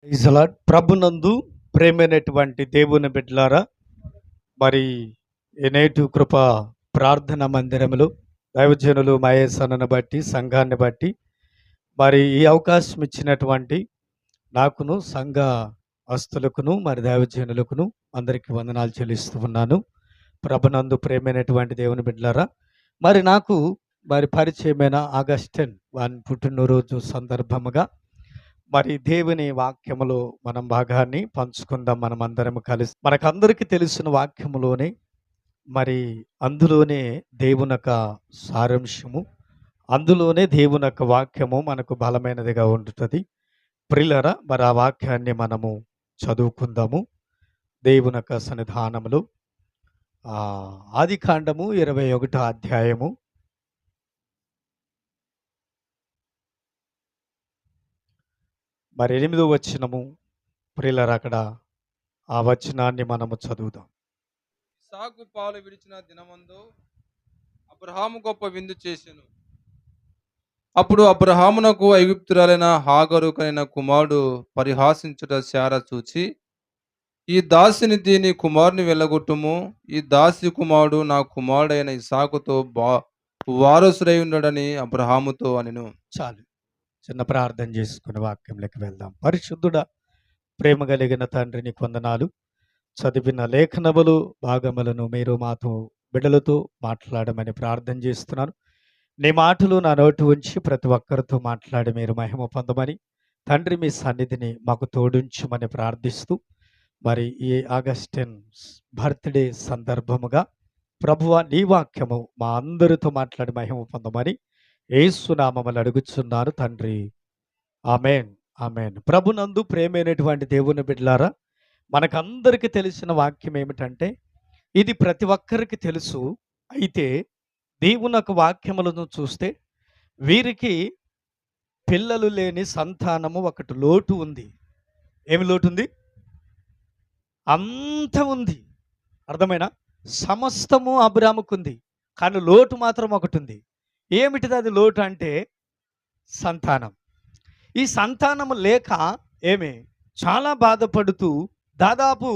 Praise the lord. ప్రభునందు ప్రేమైనటువంటి దేవుని బిడ్డలారా, మరి ఈ నేటి కృప ప్రార్థన మందిరములు దైవజనులు మహేసన్నను బట్టి సంఘాన్ని బట్టి మరి ఈ అవకాశం ఇచ్చినటువంటి నాకును సంఘ అస్తులకును మరి దైవజనులకును అందరికీ వందనాలు చెల్లిస్తూ ఉన్నాను. ప్రభునందు ప్రేమైనటువంటి దేవుని బిడ్డలారా, మరి నాకు మరి పరిచయమైన ఆగస్టిన్ వారి పుట్టినరోజు సందర్భముగా మరి దేవుని వాక్యములో మనం భాగాన్ని పంచుకుందాం. మనం అందరం కలిసి మనకందరికీ తెలిసిన వాక్యములోనే మరి అందులోనే దేవుని యొక్క సారాంశము, అందులోనే దేవుని యొక్క వాక్యము మనకు బలమైనదిగా ఉంటుంది. ప్రియులారా, మరి ఆ వాక్యాన్ని మనము చదువుకుందాము దేవుని యొక్క సన్నిధానములో. ఆదికాండము 21వ అధ్యాయము మరి 8వ వచనము. ప్రియులారా, అక్కడ ఆ వచనాన్ని మనము చదువుదాం. ఇస్సాకు పాలు విడిచిన దినమందు అబ్రహాము గొప్ప విందు చేసెను. అప్పుడు అబ్రహామునకు ఐగుప్తురాలైన హాగరు కనిన కుమారుడు పరిహాసించుట శారా చూచి, ఈ దాసిని దీని కుమారుని వెళ్ళగొట్టుము, ఈ దాసి కుమారుడు నా కుమారుడైన ఇస్సాకుతో వారసుడై ఉండడని అబ్రహాముతో అనెను. చాలు, చిన్న ప్రార్థన చేసుకుని వాక్యంలోకి వెళ్దాం. పరిశుద్ధుడా, ప్రేమ కలిగిన తండ్రి, నీకు వందనాలు. చదివిన లేఖనములు భాగములను మీరు మాతో బిడ్డలతో మాట్లాడమని ప్రార్థన చేస్తున్నాను. నీ మాటలు నా నోటి ఉంచి ప్రతి ఒక్కరితో మాట్లాడి మీరు మహిమ పొందమని తండ్రి, మీ సన్నిధిని మాకు తోడుంచమని ప్రార్థిస్తూ మరి ఈ ఆగస్టిన్ బర్త్డే సందర్భముగా ప్రభువ నీ వాక్యము మా అందరితో మాట్లాడి మహిమ పొందమని యేసు నామములో అడుగుచున్నాను తండ్రి. ఆమేన్, ఆమేన్. ప్రభునందు ప్రేమైనటువంటి దేవుని బిడ్డలారా, మనకందరికీ తెలిసిన వాక్యం ఏమిటంటే, ఇది ప్రతి ఒక్కరికి తెలుసు. అయితే దేవుని యొక్క వాక్యములను చూస్తే వీరికి పిల్లలు లేని సంతానము ఒకటి లోటు ఉంది. ఏమి లోటు ఉంది? అంత ఉంది. అర్థమైనా? సమస్తము అబ్రాముకుంది, కానీ లోటు మాత్రం ఒకటి ఉంది. ఏమిటిది అది లోటు అంటే? సంతానం. ఈ సంతానము లేక ఏమి చాలా బాధపడుతూ దాదాపు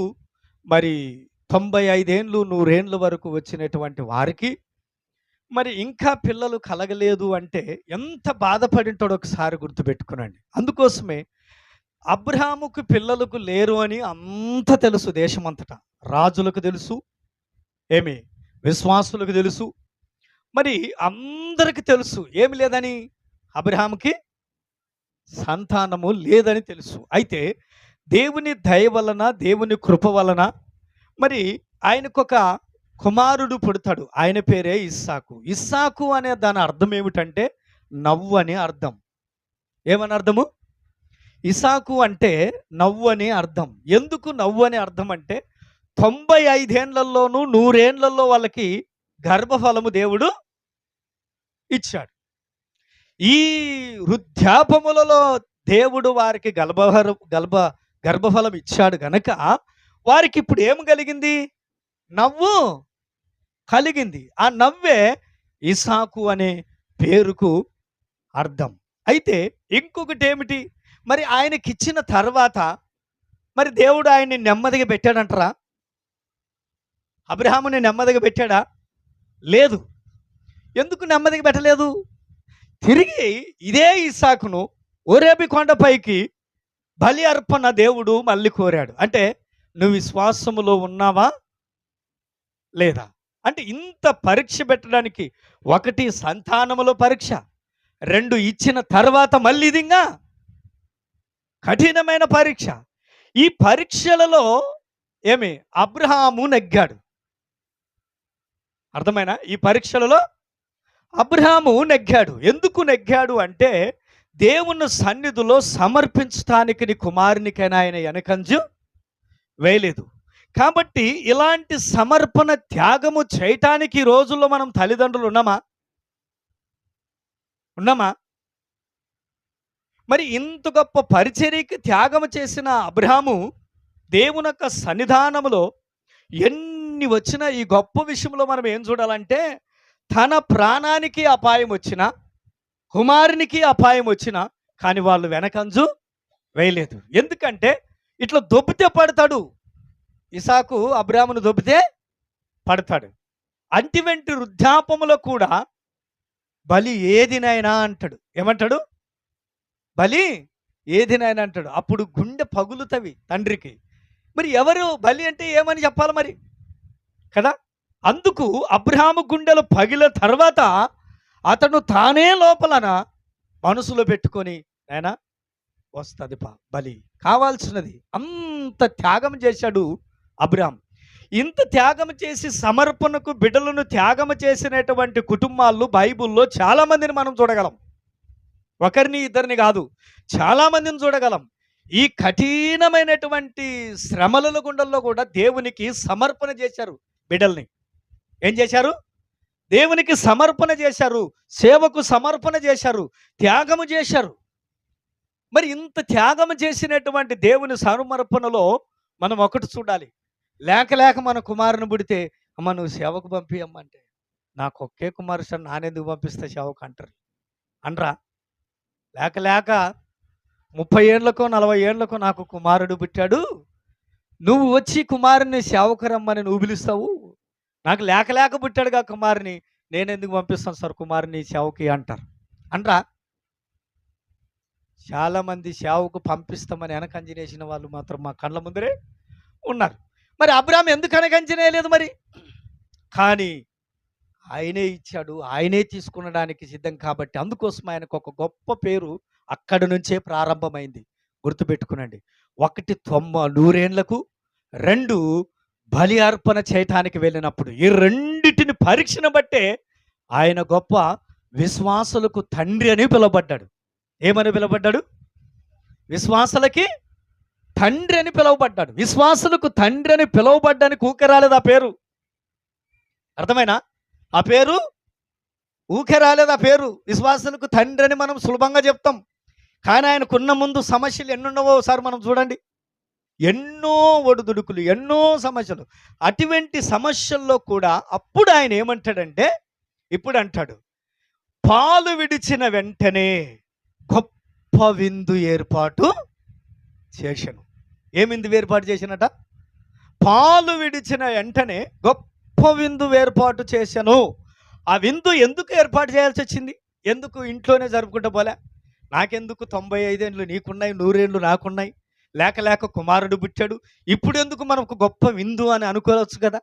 మరి 95 ఏండ్లు 100 ఏండ్ల వరకు వచ్చినటువంటి వారికి మరి ఇంకా పిల్లలు కలగలేదు అంటే ఎంత బాధపడింటాడో ఒకసారి గుర్తుపెట్టుకునండి. అందుకోసమే అబ్రహాముకు పిల్లలకు లేరు అని అంత తెలుసు, దేశమంతటా రాజులకు తెలుసు, ఏమి విశ్వాసులకు తెలుసు, మరి అందరికి తెలుసు ఏమి లేదని, అబ్రహాముకి సంతానము లేదని తెలుసు. అయితే దేవుని దయ వలన, దేవుని కృప వలన మరి ఆయనకొక కుమారుడు పుడతాడు. ఆయన పేరే ఇస్సాకు. ఇస్సాకు అనే దాని అర్థం ఏమిటంటే నవ్వు అని అర్థం. ఏమని అర్థము? ఇస్సాకు అంటే నవ్వు అని అర్థం. ఎందుకు నవ్వు అని అర్థం అంటే 95 ఏండ్లలోనూ 100 ఏండ్లలో వాళ్ళకి గర్భఫలము దేవుడు ఇచ్చాడు. ఈ వృద్ధాపములలో దేవుడు వారికి గర్భఫలం ఇచ్చాడు గనక వారికి ఇప్పుడు ఏం కలిగింది? నవ్వు కలిగింది. ఆ నవ్వే ఇస్సాకు అనే పేరుకు అర్థం. అయితే ఇంకొకటి ఏమిటి? మరి ఆయనకి ఇచ్చిన తర్వాత మరి దేవుడు ఆయన్ని నెమ్మదిగా పెట్టాడంటారా? అబ్రహాముని నెమ్మదిగా పెట్టాడా? లేదు. ఎందుకు నెమ్మదిగా పెట్టలేదు? తిరిగి ఇదే ఇస్సాకును ఓరేబి కొండపైకి బలి అర్పణ దేవుడు మళ్ళీ కోరాడు. అంటే నువ్వు విశ్వాసములో ఉన్నావా లేదా? అంటే ఇంత పరీక్ష పెట్టడానికి, ఒకటి సంతానములో పరీక్ష, 2 ఇచ్చిన తర్వాత మళ్ళీ ఇది ఇంకా కఠినమైన పరీక్ష. ఈ పరీక్షలలో ఏమి అబ్రహాము నెగ్గాడు. అర్థమైనా? ఈ పరీక్షలలో అబ్రహాము నెగ్గాడు. ఎందుకు నెగ్గాడు అంటే దేవుని సన్నిధిలో సమర్పించడానికి నీ కుమారునికైనా ఆయన వెనకంజు వేయలేదు. కాబట్టి ఇలాంటి సమర్పణ త్యాగము చేయటానికి ఈ రోజుల్లో మనం తల్లిదండ్రులు ఉన్నామా? మరి ఇంత గొప్ప పరిచర్యకి త్యాగము చేసిన అబ్రహాము దేవుని యొక్క సన్నిధానములో ఎన్ని వచ్చినా ఈ గొప్ప విషయంలో మనం ఏం చూడాలంటే, తన ప్రాణానికి అపాయం వచ్చినా, కుమారునికి అపాయం వచ్చినా కానీ వాళ్ళు వెనకంజు వేయలేదు. ఎందుకంటే ఇట్లా దొబ్బితే పడతాడు. ఇసాకు అబ్రాహామును దొబ్బితే పడతాడు. అంటివెంటి వృద్ధాపములో కూడా బలి ఏదినైనా అంటాడు. ఏమంటాడు? బలి ఏదినైనా అంటాడు. అప్పుడు గుండె పగులుతవి తండ్రికి. మరి ఎవరు బలి అంటే ఏమని చెప్పాలి మరి కదా? అందుకు అబ్రహాము గుండెలు పగిల తర్వాత అతను తానే లోపలన మనసులో పెట్టుకొని నాయనా వస్తుంది బలి కావాల్సినది. అంత త్యాగం చేశాడు అబ్రహాం. ఇంత త్యాగం చేసి సమర్పణకు బిడ్డలను త్యాగం చేసినటువంటి కుటుంబాలు బైబిల్లో చాలా మందిని మనం చూడగలం. ఒకరిని ఇద్దరిని కాదు, చాలా మందిని చూడగలం. ఈ కఠినమైనటువంటి శ్రమల గుండెల్లో కూడా దేవునికి సమర్పణ చేశారు బిడ్డల్ని. ఏం చేశారు? దేవునికి సమర్పణ చేశారు, సేవకు సమర్పణ చేశారు, త్యాగము చేశారు. మరి ఇంత త్యాగము చేసినటువంటి దేవుని సమర్పణలో మనం ఒకటి చూడాలి. లేక మన కుమారుని పుడితే అమ్మ నువ్వు సేవకు పంపియమ్మంటే నాకు ఒకే కుమారు సార్ నానెందుకు పంపిస్తే సేవకు అంటారు అనరా? లేక 30 ఏళ్ళకో 40 ఏళ్ళకో నాకు కుమారుడు పుట్టాడు, నువ్వు వచ్చి కుమారుని సేవకు రమ్మని నువ్వు పిలుస్తావు, నాకు లేక పుట్టాడుగా కుమారుని, నేనెందుకు పంపిస్తాను సార్ కుమారుని సేవకి అంటారు అనరా? చాలామంది సేవకు పంపిస్తామని వెనకంజనేసిన వాళ్ళు మాత్రం మా కళ్ళ ముందరే ఉన్నారు. మరి అబ్రాహాం ఎందుకు వెనకంజనేయలేదు మరి? కానీ ఆయనే ఇచ్చాడు, ఆయనే తీసుకునడానికి సిద్ధం కాబట్టి అందుకోసం ఆయనకు ఒక గొప్ప పేరు అక్కడి నుంచే ప్రారంభమైంది. గుర్తుపెట్టుకునండి. 1 ఏళ్లకు 2 బలి అర్పణ చేయటానికి వెళ్ళినప్పుడు ఈ రెండిటిని పరీక్షను బట్టే ఆయన గొప్ప విశ్వాసులకు తండ్రి అని పిలువబడ్డాడు. ఏమని పిలువబడ్డాడు? విశ్వాసులకి తండ్రి అని పిలువబడ్డాడు. విశ్వాసులకు తండ్రి అని పిలువబడ్డానికి ఊకే రాలేదు ఆ పేరు. అర్థమైనా? ఆ పేరు ఊకే రాలేదు. ఆ పేరు విశ్వాసులకు తండ్రి అని మనం సులభంగా చెప్తాం. కానీ ఆయనకున్న ముందు సమస్యలు ఎన్నున్నవో ఒకసారి మనం చూడండి. ఎన్నో ఒడిదుడుకులు, ఎన్నో సమస్యలు. అటువంటి సమస్యల్లో కూడా అప్పుడు ఆయన ఏమంటాడంటే, ఇప్పుడు అంటాడు, పాలు విడిచిన వెంటనే గొప్ప విందు ఏర్పాటు చేశాను. ఏమిందు ఏర్పాటు చేసినట? పాలు విడిచిన వెంటనే గొప్ప విందు ఏర్పాటు చేశాను. ఆ విందు ఎందుకు ఏర్పాటు చేయాల్సి వచ్చింది? ఎందుకు ఇంట్లోనే జరుపుకుంటూ పోలే? నాకెందుకు 95 ఏళ్ళు నీకున్నాయి, 100 ఏళ్ళు నాకున్నాయి, లేక కుమారుడు పుట్టాడు, ఇప్పుడు ఎందుకు మనకు గొప్ప విందు అని అనుకోవచ్చు కదా?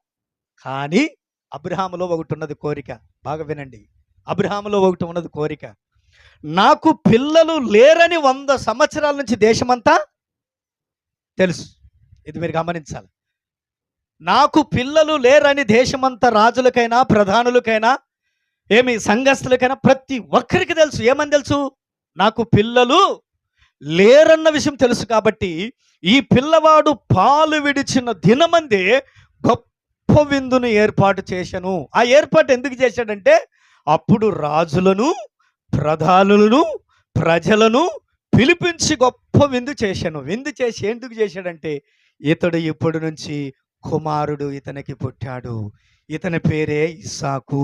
కానీ అబ్రహాములో ఒకటి ఉన్నది కోరిక. బాగా వినండి. అబ్రహాములో ఒకటి ఉన్నది కోరిక. నాకు పిల్లలు లేరని 100 సంవత్సరాల నుంచి దేశమంతా తెలుసు. ఇది మీరు గమనించాలి. నాకు పిల్లలు లేరని దేశమంతా రాజులకైనా ప్రధానులకైనా ఏమి సంఘస్థులకైనా ప్రతి ఒక్కరికి తెలుసు. ఏమని తెలుసు? నాకు పిల్లలు లేరన్న విషయం తెలుసు. కాబట్టి ఈ పిల్లవాడు పాలు విడిచిన దినమందే గొప్ప విందును ఏర్పాటు చేశాను. ఆ ఏర్పాటు ఎందుకు చేశాడంటే, అప్పుడు రాజులను ప్రధానులను ప్రజలను పిలిపించి గొప్ప విందు చేశాను. విందు చేసి ఎందుకు చేశాడంటే, ఇతడు ఇప్పటి నుంచి కుమారుడు ఇతనికి పుట్టాడు, ఇతని పేరే ఇస్సాకు.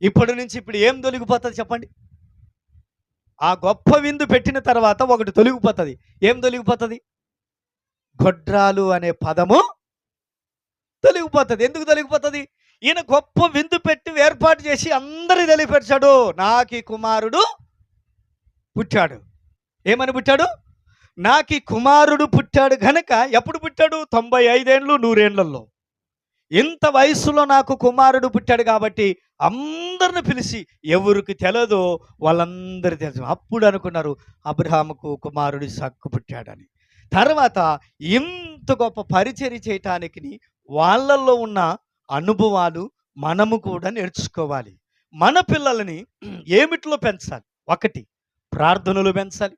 ఇప్పటి నుంచి ఇప్పుడు ఏం తొలగిపోతుంది చెప్పండి? ఆ గొప్ప విందు పెట్టిన తర్వాత ఒకటి తొలగిపోతుంది. ఏం తొలగిపోతుంది? గొడ్రాలు అనే పదము తొలగిపోతుంది. ఎందుకు తొలగిపోతుంది? ఈయన గొప్ప విందు పెట్టి ఏర్పాటు చేసి అందరి తెలియపరిచాడు, నాకు ఈ కుమారుడు పుట్టాడు. ఏమని పుట్టాడు? నాకు ఈ కుమారుడు పుట్టాడు గనక. ఎప్పుడు పుట్టాడు? 95 ఏళ్ళు 100 ఏళ్లలో. ఇంత వయసులో నాకు కుమారుడు పుట్టాడు కాబట్టి అందరిని పిలిచి ఎవరికి తెలియదో వాళ్ళందరూ తెలుసు. అప్పుడు అనుకున్నారు అబ్రహాముకు కుమారుడు ఇస్సాకు పుట్టాడని. తర్వాత ఇంత గొప్ప పరిచర్య చేయటానికి వాళ్ళల్లో ఉన్న అనుభవాలు మనము కూడా నేర్చుకోవాలి. మన పిల్లలని ఏమిట్లో పెంచాలి? 1 ప్రార్థనలు పెంచాలి,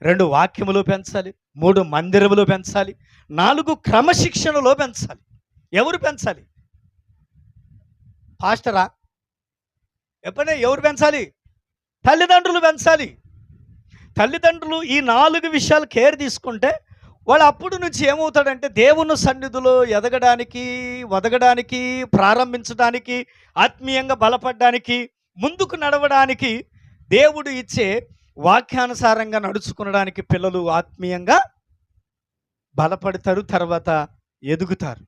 2 వాక్యములు పెంచాలి, 3 మందిరములు పెంచాలి, 4 క్రమశిక్షణలో పెంచాలి. ఎవరు పెంచాలి? పాస్టరా? ఎప్పుడైనా ఎవరు పెంచాలి? తల్లిదండ్రులు పెంచాలి. తల్లిదండ్రులు ఈ 4 విషయాలు కేర్ తీసుకుంటే వాడు అప్పుడు నుంచి ఏమవుతాడంటే, దేవుని సన్నిధిలో ఎదగడానికి, వదగడానికి, ప్రారంభించడానికి, ఆత్మీయంగా బలపడడానికి, ముందుకు నడవడానికి దేవుడు ఇచ్చే వాక్యానుసారంగా నడుచుకునడానికి పిల్లలు ఆత్మీయంగా బలపడతారు, తర్వాత ఎదుగుతారు.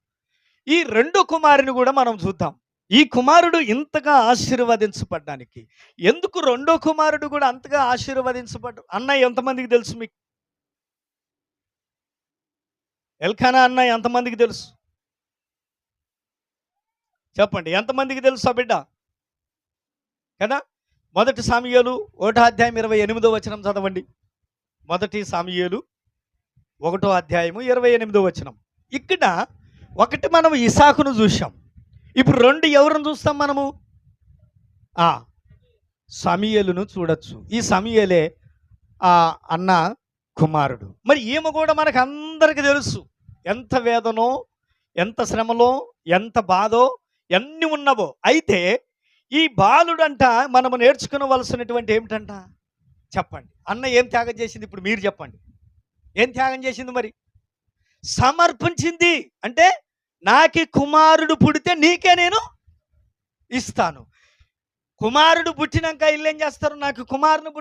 ఈ రెండో కుమారుని కూడా మనం చూద్దాం. ఈ కుమారుడు ఇంతగా ఆశీర్వదించబడ్డానికి ఎందుకు రెండో కుమారుడు కూడా అంతగా ఆశీర్వదించబడ్డ అన్నయ్య ఎంతమందికి తెలుసు మీకు? ఎల్కానా అన్నయ్య ఎంతమందికి తెలుసు? చెప్పండి, ఎంతమందికి తెలుసు ఆ బిడ్డ? కదా, మొదటి సాముయేలు 1:28 చదవండి. మొదటి సాముయేలు 1:28. ఇక్కడ ఒకటి మనం ఇసాకును చూసాం, ఇప్పుడు రెండు ఎవరిని చూస్తాం మనము? సమూయేలును చూడొచ్చు. ఈ సమూయేలే అన్న కుమారుడు. మరి ఈమె కూడా మనకు అందరికీ తెలుసు ఎంత వేదనో, ఎంత శ్రమలో, ఎంత బాధో ఎన్ని ఉన్నవో. అయితే ఈ బాలుడంట మనము నేర్చుకోవలసినటువంటి ఏమిటంట చెప్పండి. అన్న ఏం త్యాగం చేసింది? ఇప్పుడు మీరు చెప్పండి, ఏం త్యాగం చేసింది? మరి సమర్పించింది. అంటే నాకి కుమారుడు పుడితే నీకే నేను ఇస్తాను. కుమారుడు పుట్టినాక ఇల్లు ఏం చేస్తారు? నాకు కుమారుని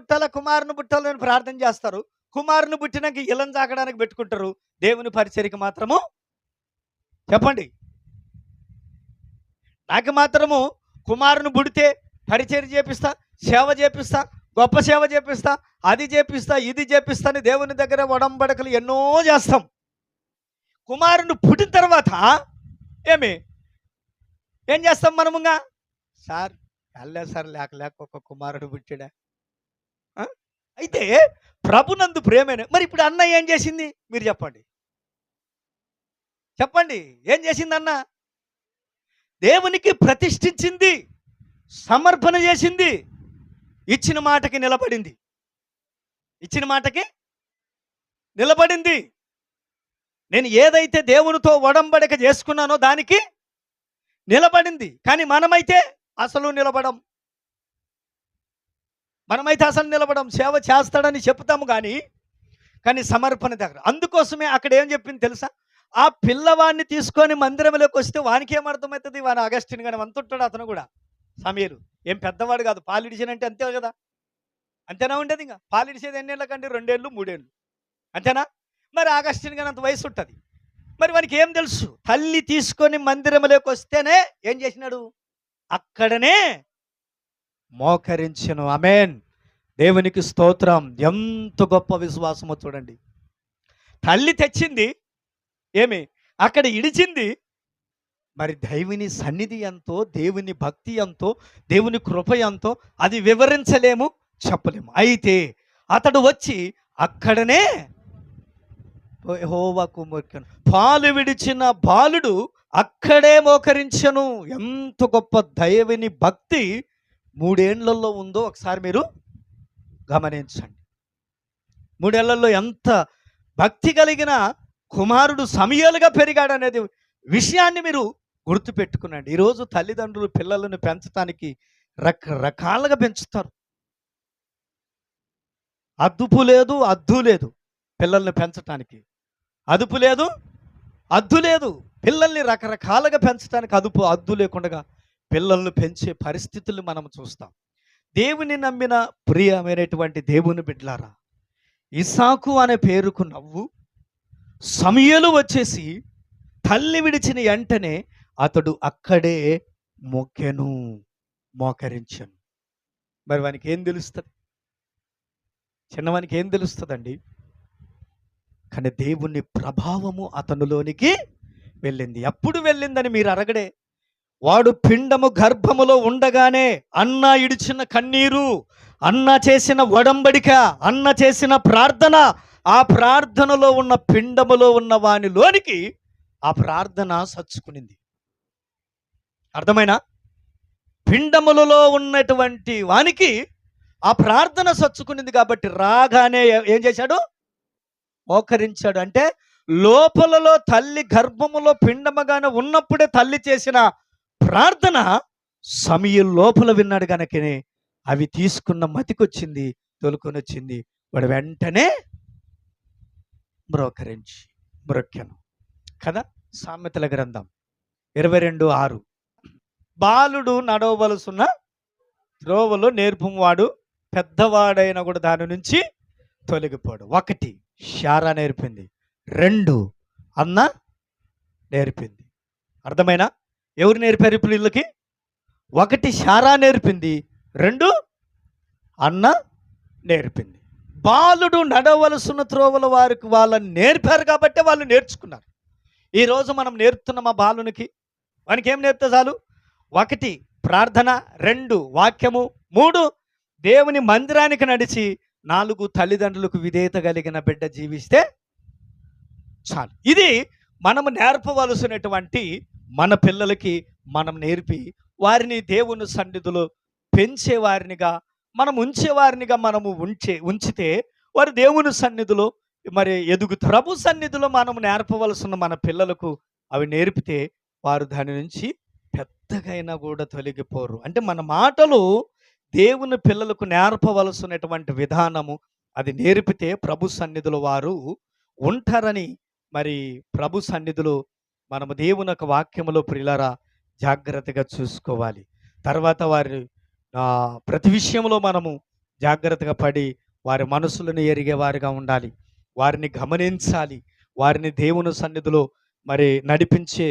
పుట్టాలని ప్రార్థన చేస్తారు. కుమారుని పుట్టినాక ఇళ్ళని తాకడానికి పెట్టుకుంటారు. దేవుని పరిచర్యకి మాత్రము చెప్పండి, నాకు మాత్రము కుమారుని పుడితే పరిచర్య చేపిస్తా, సేవ చేపిస్తా, గొప్ప సేవ చేపిస్తా, అది చేపిస్తా, ఇది చేపిస్తా అని దేవుని దగ్గర ఒడంబడకలు ఎన్నో చేస్తాం. కుమారుని పుట్టిన తర్వాత ఏం చేస్తాం మనముగా? సార్ సార్ లేక ఒక కుమారుడు పుట్టాడా? అయితే ప్రభునందు ప్రేమేనే. మరి ఇప్పుడు అన్న ఏం చేసింది? మీరు చెప్పండి, ఏం చేసింది అన్న? దేవునికి ప్రతిష్ఠించింది, సమర్పణ చేసింది, ఇచ్చిన మాటకి నిలబడింది. నేను ఏదైతే దేవునితో ఒడంబడిక చేసుకున్నానో దానికి నిలబడింది. కానీ మనమైతే అసలు నిలబడం. సేవ చేస్తాడని చెప్తాము కానీ సమర్పణ దగ్గర. అందుకోసమే అక్కడ ఏం చెప్పింది తెలుసా? ఆ పిల్లవాడిని తీసుకొని మందిరంలోకి వస్తే వానికి ఏమర్థమవుతుంది? వాని అగస్టిన్ కానీ అంతుంటాడు. అతను కూడా సమీరు ఏం పెద్దవాడు కాదు. పాలిడిచానంటే అంతే కదా, అంతేనా ఉండేది? ఇంకా పాలిడిచేది ఎన్నేళ్ళ కంటే 2 ఏళ్ళు 3 ఏళ్ళు అంతేనా? మరి అగస్టిన్ కానీ అంత వయసు ఉంటుంది. మరి వానికి ఏం తెలుసు? తల్లి తీసుకొని మందిరంలోకి వస్తేనే ఏం చేసినాడు? అక్కడనే మోకరించెను. ఆమేన్, దేవునికి స్తోత్రం. ఎంత గొప్ప విశ్వాసమో చూడండి. తల్లి తెచ్చింది, అక్కడ ఇడిచింది. మరి దేవుని సన్నిధి ఎంతో, దేవుని భక్తి ఎంతో, దేవుని కృప ఎంతో అది వివరించలేము, చెప్పలేము. అయితే అతడు వచ్చి అక్కడనే యెహోవాకు మొక్కెను. పాలు విడిచిన బాలుడు అక్కడే మోకరించెను. ఎంత గొప్ప దైవని భక్తి 3 ఏళ్లలో ఉందో ఒకసారి మీరు గమనించండి. 3 ఏళ్లలో ఎంత భక్తి కలిగిన కుమారుడు సమూయేలుగా పెరిగాడు అనేది విషయాన్ని మీరు గుర్తుపెట్టుకునండి. ఈరోజు తల్లిదండ్రులు పిల్లలను పెంచడానికి రకరకాలుగా పెంచుతారు. అదుపు లేదు, అద్దు లేదు. పిల్లల్ని పెంచటానికి అదుపు లేదు, అద్దు లేదు. పిల్లల్ని రకరకాలుగా పెంచడానికి అదుపు అద్దు లేకుండా పిల్లల్ని పెంచే పరిస్థితులు మనం చూస్తాం. దేవుని నమ్మిన ప్రియమైనటువంటి దేవుని బిడ్డలారా, ఇసాకు అనే పేరుకు నవ్వు. సమూయేలు వచ్చేసి తల్లి విడిచిన వెంటనే అతడు అక్కడే మోకరించెను. మరి వానికి ఏం తెలుస్తుంది? చిన్నవానికి ఏం తెలుస్తుందండి? కానీ దేవుని ప్రభావము అతనిలోనికి వెళ్ళింది. ఎప్పుడు వెళ్ళిందని మీరు అడగడే. వాడు పిండము గర్భములో ఉండగానే అన్న ఇడిచిన కన్నీరు, అన్న చేసిన ఒడంబడిక, అన్న చేసిన ప్రార్థన, ఆ ప్రార్థనలో ఉన్న పిండములో ఉన్న వానిలోనికి ఆ ప్రార్థన సచ్చుకునింది. అర్థమైనా? పిండములలో ఉన్నటువంటి వానికి ఆ ప్రార్థన సచ్చుకునింది. కాబట్టి రాగానే ఏం చేశాడు? మోకరించాడు. అంటే లోపలలో తల్లి గర్భములో పిండముగానే ఉన్నప్పుడే తల్లి చేసిన ప్రార్థన సమూయేలు లోపల విన్నాడు కనుకనే అవి తీసుకున్న మతికొచ్చింది, తోలుకొని వచ్చింది. వాడు వెంటనే మ్రొక్కెను కదా. సామెతల గ్రంథం 22:6. బాలుడు నడవవలసిన త్రోవలో నేర్పువాడు పెద్దవాడైనా కూడా దాని నుంచి తొలగిపోడు. 1 శారా నేర్పింది, 2 అన్న నేర్పింది. అర్థమైనా? ఎవరు నేర్పారు ఇప్పుడు వీళ్ళకి? 1 శారా నేర్పింది, 2 అన్న నేర్పింది. బాలుడు నడవలసిన త్రోవల వారికి వాళ్ళని నేర్పారు కాబట్టి వాళ్ళు నేర్చుకున్నారు. ఈరోజు మనం నేర్పుతున్న మా బాలునికి, వానికి ఏం నేర్పితే చాలు? 1 ప్రార్థన, 2 వాక్యము, 3 దేవుని మందిరానికి నడిచి, 4 తల్లిదండ్రులకు విధేయత కలిగిన బిడ్డ జీవిస్తే చాలు. ఇది మనము నేర్పవలసినటువంటి మన పిల్లలకి మనం నేర్పి వారిని దేవుని సన్నిధిలో పెంచేవారినిగా మనం ఉంచేవారినిగా మనము ఉంచితే వారు దేవుని సన్నిధిలో మరి ఎదుగుతారు. ప్రభు సన్నిధిలో మనము నేర్పవలసిన మన పిల్లలకు అవి నేర్పితే వారు దాని నుంచి పెద్దగైనా కూడా తొలగిపోరు. అంటే మన మాటలు దేవుని పిల్లలకు నేర్పవలసినటువంటి విధానము అది నేర్పితే ప్రభు సన్నిధిలో వారు ఉంటారని మరి ప్రభు సన్నిధిలో మనము దేవుని యొక్క వాక్యములో ప్రియులారా జాగ్రత్తగా చూసుకోవాలి. తర్వాత వారి ప్రతి విషయంలో మనము జాగ్రత్తగా పడి వారి మనసులను ఎరిగే వారిగా ఉండాలి. వారిని గమనించాలి. వారిని దేవుని సన్నిధిలో మరి నడిపించే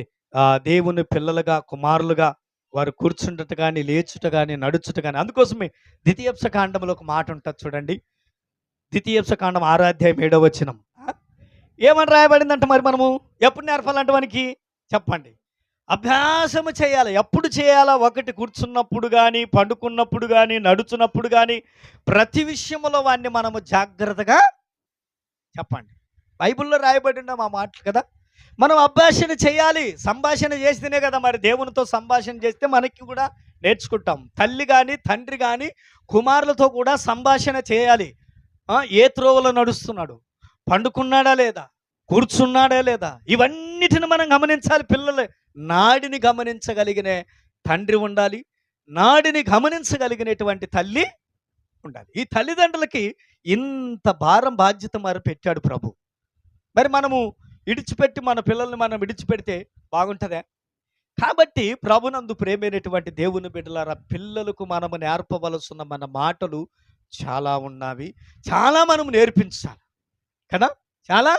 దేవుని పిల్లలుగా, కుమారులుగా వారు కూర్చుండట కానీ, లేచుట కానీ, నడుచుట కానీ. అందుకోసమే ద్వితీయోపదేశ కాండంలో ఒక మాట ఉంటుంది చూడండి. ద్వితీయోపదేశ కాండం 6వ అధ్యాయం 7వ వచనం ఏమని రాయబడిందంట? మరి మనము ఎప్పుడు నేర్పాలంటే మనకి చెప్పండి. అభ్యాసము చేయాలి. ఎప్పుడు చేయాలా? 1 కూర్చున్నప్పుడు కానీ, పండుకున్నప్పుడు కానీ, నడుచున్నప్పుడు కానీ, ప్రతి విషయంలో వాడిని మనము జాగ్రత్తగా చెప్పండి. బైబిల్లో రాయబడిన మా మాటలు కదా. మనం అభ్యాసన చేయాలి. సంభాషణ చేస్తేనే కదా మరి దేవునితో సంభాషణ చేస్తే మనకి కూడా నేర్చుకుంటాం. తల్లి కానీ, తండ్రి కానీ కుమారులతో కూడా సంభాషణ చేయాలి. ఏ త్రోవలో నడుస్తున్నాడు, పండుకున్నాడా లేదా, కూర్చున్నాడా లేదా, ఇవన్నిటిని మనం గమనించాలి. పిల్లలు నాడిని గమనించగలిగిన తండ్రి ఉండాలి, నాడిని గమనించగలిగినటువంటి తల్లి ఉండాలి. ఈ తల్లిదండ్రులకి ఇంత భారం బాధ్యత మరి పెట్టాడు ప్రభు. మరి మనము విడిచిపెట్టి మన పిల్లల్ని మనం విడిచిపెడితే బాగుంటుందా? కాబట్టి ప్రభునందు ప్రేమైనటువంటి దేవుని బిడ్డలారా, పిల్లలకు మనము నేర్పవలసిన మన మాటలు చాలా ఉన్నవి. చాలా మనం నేర్పించాలి కదా. చాలా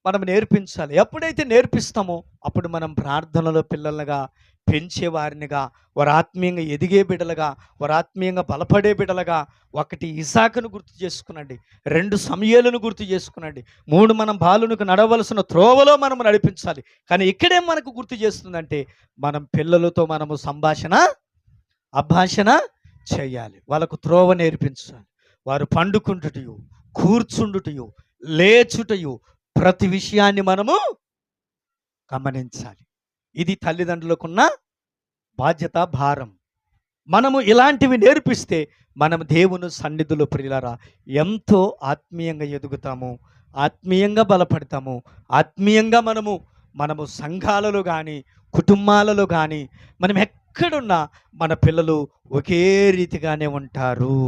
మనం నేర్పించాలి. ఎప్పుడైతే నేర్పిస్తామో అప్పుడు మనం ప్రార్థనలో పిల్లలుగా పెంచేవారినిగా, వారు ఆత్మీయంగా ఎదిగే బిడ్డలుగా, వారు ఆత్మీయంగా బలపడే బిడ్డలుగా. 1 ఇసాకును గుర్తు చేసుకునండి, 2 సమూయేలును గుర్తు చేసుకునండి, 3 మనం బాలునికి నడవలసిన త్రోవలో మనము నడిపించాలి. కానీ ఇక్కడేం మనకు గుర్తు చేస్తుందంటే మనం పిల్లలతో మనము అభాషణ చేయాలి. వాళ్ళకు త్రోవ నేర్పించాలి. వారు పండుకుంటుటయు, కూర్చుండుటయు, లేచుటయు ప్రతి విషయాన్ని మనము గమనించాలి. ఇది తల్లిదండ్రులకున్న బాధ్యత, భారం. మనము ఇలాంటివి నేర్పిస్తే మనం దేవుని సన్నిధిలో ప్రియులారా ఎంతో ఆత్మీయంగా ఎదుగుతాము, ఆత్మీయంగా బలపడతాము. ఆత్మీయంగా మనము సంఘాలలో కానీ, కుటుంబాలలో కానీ, మనం ఎక్కడున్నా మన పిల్లలు ఒకే రీతిగానే ఉంటారు.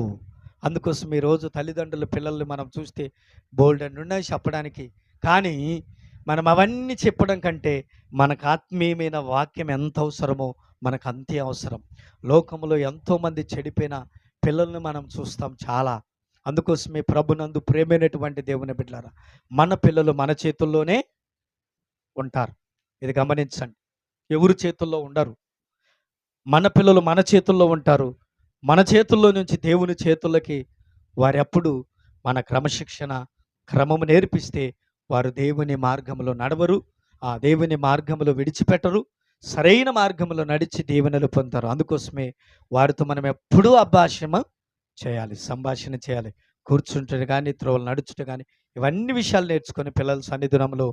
అందుకోసం ఈరోజు తల్లిదండ్రుల పిల్లల్ని మనం చూస్తే బోల్డ్ అని ఉన్నాయి చెప్పడానికి. కానీ మనం అవన్నీ చెప్పడం కంటే మనకు ఆత్మీయమైన వాక్యం ఎంత అవసరమో మనకు అంతే అవసరం. లోకంలో ఎంతోమంది చెడిపోయిన పిల్లల్ని మనం చూస్తాం చాలా. అందుకోసమే ప్రభునందు ప్రేమైనటువంటి దేవుని బిడ్డలారా, మన పిల్లలు మన చేతుల్లోనే ఉంటారు. ఇది గమనించండి. ఎవరి చేతుల్లో ఉండరు. మన పిల్లలు మన చేతుల్లో ఉంటారు. మన చేతుల్లో నుంచి దేవుని చేతులకి వారెప్పుడు మన క్రమశిక్షణ, క్రమము నేర్పిస్తే వారు దేవుని మార్గంలో నడవరు, ఆ దేవుని మార్గంలో విడిచిపెట్టరు, సరైన మార్గంలో నడిచి దీవెనలు పొందుతారు. అందుకోసమే వారితో మనం ఎప్పుడూ సంభాషణ చేయాలి. కూర్చుంటే కానీ, త్రోవలు నడుచుట కానీ, ఇవన్నీ విషయాలు నేర్చుకొని పిల్లల సన్నిధానంలో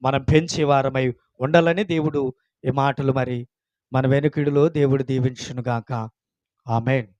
మనం పెంచేవారమై ఉండాలని దేవుడు ఈ మాటలు మరి మన వెనుకిడిలో దేవుడు దీవించునుగాక. ఆమేన్.